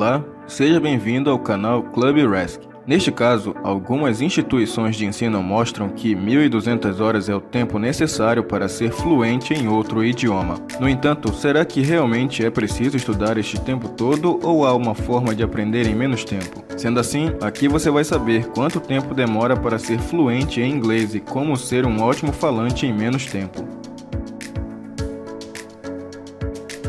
Olá, seja bem-vindo ao canal Club Rask. Neste caso, algumas instituições de ensino mostram que 1.200 horas é o tempo necessário para ser fluente em outro idioma. No entanto, será que realmente é preciso estudar este tempo todo ou há uma forma de aprender em menos tempo? Sendo assim, aqui você vai saber quanto tempo demora para ser fluente em inglês e como ser um ótimo falante em menos tempo.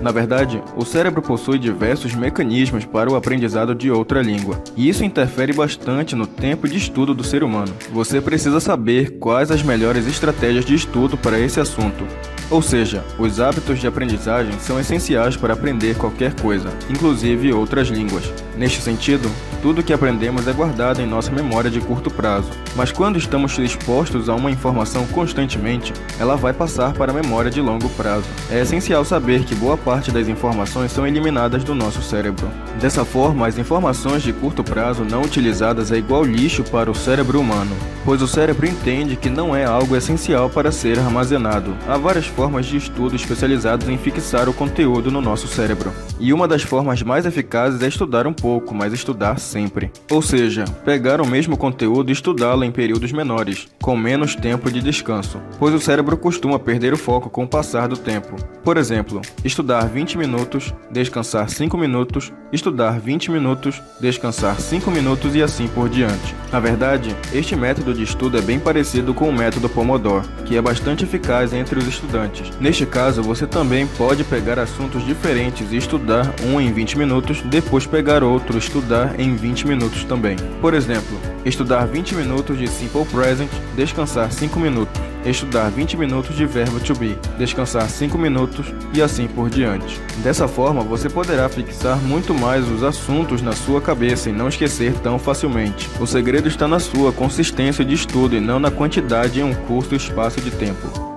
Na verdade, o cérebro possui diversos mecanismos para o aprendizado de outra língua, e isso interfere bastante no tempo de estudo do ser humano. Você precisa saber quais as melhores estratégias de estudo para esse assunto. Ou seja, os hábitos de aprendizagem são essenciais para aprender qualquer coisa, inclusive outras línguas. Neste sentido, tudo que aprendemos é guardado em nossa memória de curto prazo, mas quando estamos expostos a uma informação constantemente, ela vai passar para a memória de longo prazo. É essencial saber que boa parte das informações são eliminadas do nosso cérebro. Dessa forma, as informações de curto prazo não utilizadas é igual lixo para o cérebro humano, pois o cérebro entende que não é algo essencial para ser armazenado. Há várias formas de estudo especializadas em fixar o conteúdo no nosso cérebro. E uma das formas mais eficazes é estudar um pouco, mas estudar sempre. Ou seja, pegar o mesmo conteúdo e estudá-lo em períodos menores, com menos tempo de descanso, pois o cérebro costuma perder o foco com o passar do tempo. Por exemplo, estudar 20 minutos, descansar 5 minutos, estudar 20 minutos, descansar 5 minutos e assim por diante. Na verdade, este método de estudo é bem parecido com o método Pomodoro, que é bastante eficaz entre os estudantes. Neste caso, você também pode pegar assuntos diferentes e estudar um em 20 minutos, depois pegar outro e estudar em 20 minutos também. Por exemplo, estudar 20 minutos de Simple Present, descansar 5 minutos. Estudar 20 minutos de verbo to be, descansar 5 minutos e assim por diante. Dessa forma, você poderá fixar muito mais os assuntos na sua cabeça e não esquecer tão facilmente. O segredo está na sua consistência de estudo e não na quantidade em um curto espaço de tempo.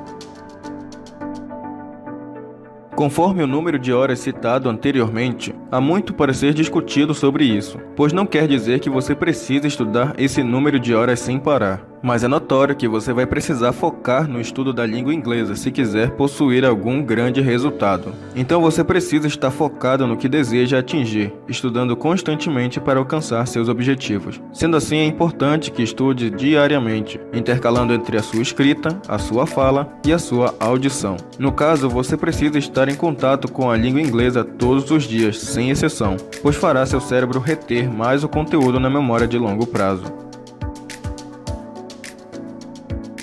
Conforme o número de horas citado anteriormente, há muito para ser discutido sobre isso, pois não quer dizer que você precisa estudar esse número de horas sem parar. Mas é notório que você vai precisar focar no estudo da língua inglesa se quiser possuir algum grande resultado. Então você precisa estar focado no que deseja atingir, estudando constantemente para alcançar seus objetivos. Sendo assim, é importante que estude diariamente, intercalando entre a sua escrita, a sua fala e a sua audição. No caso, você precisa estar em contato com a língua inglesa todos os dias, sem exceção, pois fará seu cérebro reter mais o conteúdo na memória de longo prazo.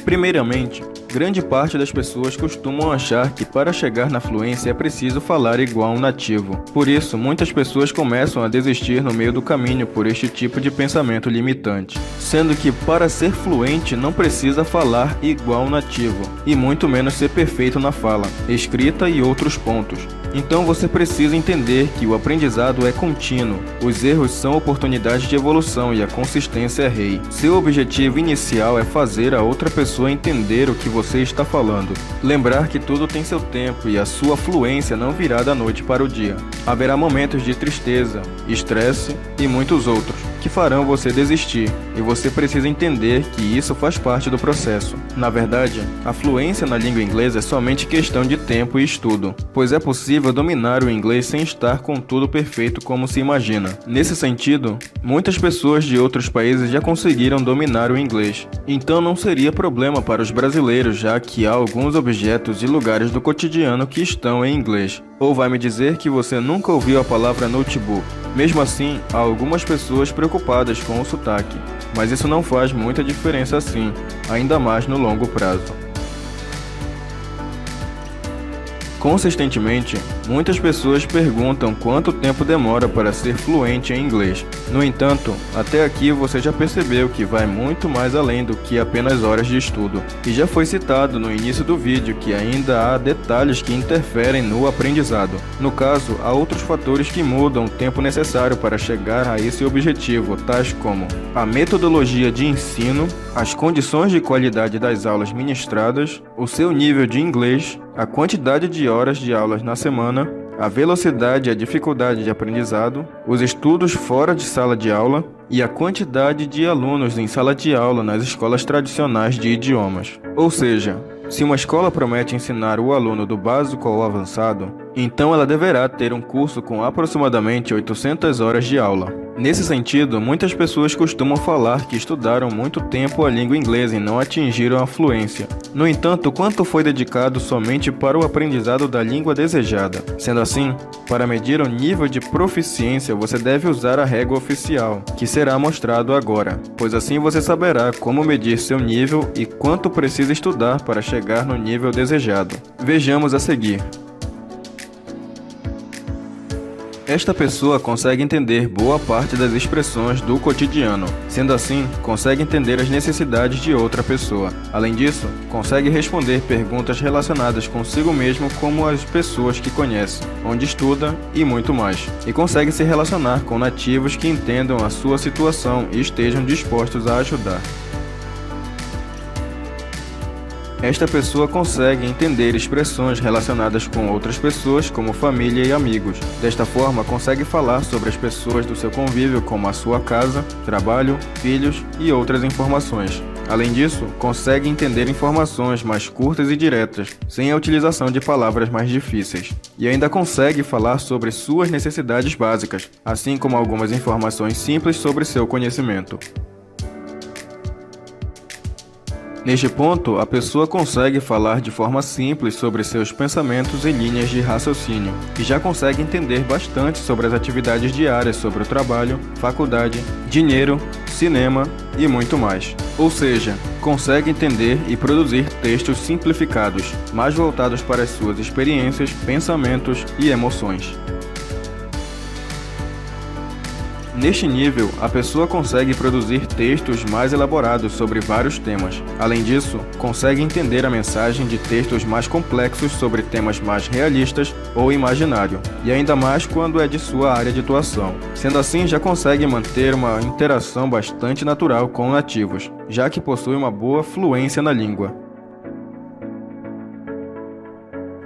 Primeiramente, grande parte das pessoas costumam achar que para chegar na fluência é preciso falar igual um nativo. Por isso, muitas pessoas começam a desistir no meio do caminho por este tipo de pensamento limitante. Sendo que para ser fluente não precisa falar igual um nativo, e muito menos ser perfeito na fala, escrita e outros pontos. Então você precisa entender que o aprendizado é contínuo, os erros são oportunidades de evolução e a consistência é rei. Seu objetivo inicial é fazer a outra pessoa entender o que você está falando. Lembrar que tudo tem seu tempo e a sua fluência não virá da noite para o dia. Haverá momentos de tristeza, estresse e muitos outros que farão você desistir, e você precisa entender que isso faz parte do processo. Na verdade, a fluência na língua inglesa é somente questão de tempo e estudo, pois é possível dominar o inglês sem estar com tudo perfeito como se imagina. Nesse sentido, muitas pessoas de outros países já conseguiram dominar o inglês, então não seria problema para os brasileiros, já que há alguns objetos e lugares do cotidiano que estão em inglês. Ou vai me dizer que você nunca ouviu a palavra notebook? Mesmo assim, há algumas pessoas preocupadas com o sotaque, mas isso não faz muita diferença assim, ainda mais no longo prazo. Consistentemente, muitas pessoas perguntam quanto tempo demora para ser fluente em inglês. No entanto, até aqui você já percebeu que vai muito mais além do que apenas horas de estudo. E já foi citado no início do vídeo que ainda há detalhes que interferem no aprendizado. No caso, há outros fatores que mudam o tempo necessário para chegar a esse objetivo, tais como a metodologia de ensino, as condições de qualidade das aulas ministradas, o seu nível de inglês, a quantidade de horas de aulas na semana, a velocidade e a dificuldade de aprendizado, os estudos fora de sala de aula e a quantidade de alunos em sala de aula nas escolas tradicionais de idiomas. Ou seja, se uma escola promete ensinar o aluno do básico ao avançado, Então ela deverá ter um curso com aproximadamente 800 horas de aula. Nesse sentido, muitas pessoas costumam falar que estudaram muito tempo a língua inglesa e não atingiram a fluência. No entanto, quanto foi dedicado somente para o aprendizado da língua desejada? Sendo assim, para medir o nível de proficiência, você deve usar a régua oficial, que será mostrado agora, pois assim você saberá como medir seu nível e quanto precisa estudar para chegar no nível desejado. Vejamos a seguir. Esta pessoa consegue entender boa parte das expressões do cotidiano, sendo assim, consegue entender as necessidades de outra pessoa. Além disso, consegue responder perguntas relacionadas consigo mesmo como as pessoas que conhece, onde estuda e muito mais. E consegue se relacionar com nativos que entendam a sua situação e estejam dispostos a ajudar. Esta pessoa consegue entender expressões relacionadas com outras pessoas, como família e amigos. Desta forma, consegue falar sobre as pessoas do seu convívio, como a sua casa, trabalho, filhos e outras informações. Além disso, consegue entender informações mais curtas e diretas, sem a utilização de palavras mais difíceis. E ainda consegue falar sobre suas necessidades básicas, assim como algumas informações simples sobre seu conhecimento. Neste ponto, a pessoa consegue falar de forma simples sobre seus pensamentos e linhas de raciocínio, e já consegue entender bastante sobre as atividades diárias sobre o trabalho, faculdade, dinheiro, cinema e muito mais. Ou seja, consegue entender e produzir textos simplificados, mais voltados para as suas experiências, pensamentos e emoções. Neste nível, a pessoa consegue produzir textos mais elaborados sobre vários temas. Além disso, consegue entender a mensagem de textos mais complexos sobre temas mais realistas ou imaginário, e ainda mais quando é de sua área de atuação. Sendo assim, já consegue manter uma interação bastante natural com nativos, já que possui uma boa fluência na língua.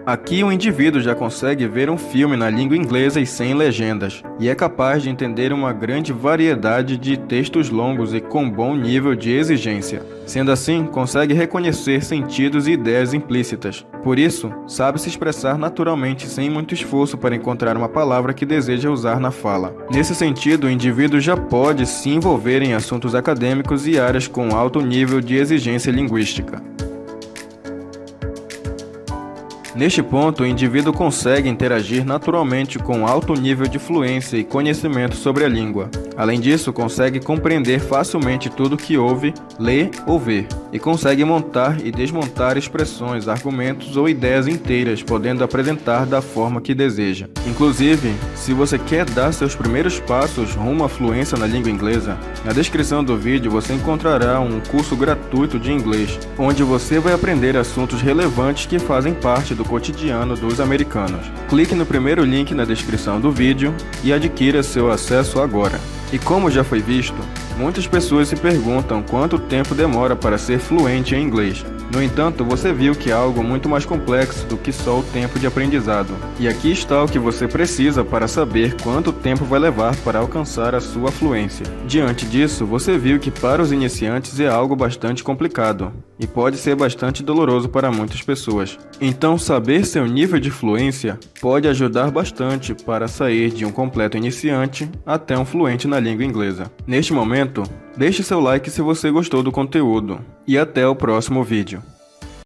Aqui o indivíduo já consegue ver um filme na língua inglesa e sem legendas, e é capaz de entender uma grande variedade de textos longos e com bom nível de exigência. Sendo assim, consegue reconhecer sentidos e ideias implícitas. Por isso, sabe se expressar naturalmente sem muito esforço para encontrar uma palavra que deseja usar na fala. Nesse sentido, o indivíduo já pode se envolver em assuntos acadêmicos e áreas com alto nível de exigência linguística. Neste ponto, o indivíduo consegue interagir naturalmente com alto nível de fluência e conhecimento sobre a língua. Além disso, consegue compreender facilmente tudo que ouve, lê ou vê, e consegue montar e desmontar expressões, argumentos ou ideias inteiras, podendo apresentar da forma que deseja. Inclusive, se você quer dar seus primeiros passos rumo à fluência na língua inglesa, na descrição do vídeo você encontrará um curso gratuito de inglês, onde você vai aprender assuntos relevantes que fazem parte do cotidiano dos americanos. Clique no primeiro link na descrição do vídeo e adquira seu acesso agora. E como já foi visto, muitas pessoas se perguntam quanto tempo demora para ser fluente em inglês. No entanto, você viu que é algo muito mais complexo do que só o tempo de aprendizado. E aqui está o que você precisa para saber quanto tempo vai levar para alcançar a sua fluência. Diante disso, você viu que para os iniciantes é algo bastante complicado e pode ser bastante doloroso para muitas pessoas. Então, saber seu nível de fluência pode ajudar bastante para sair de um completo iniciante até um fluente na língua inglesa. Neste momento, deixe seu like se você gostou do conteúdo e até o próximo vídeo.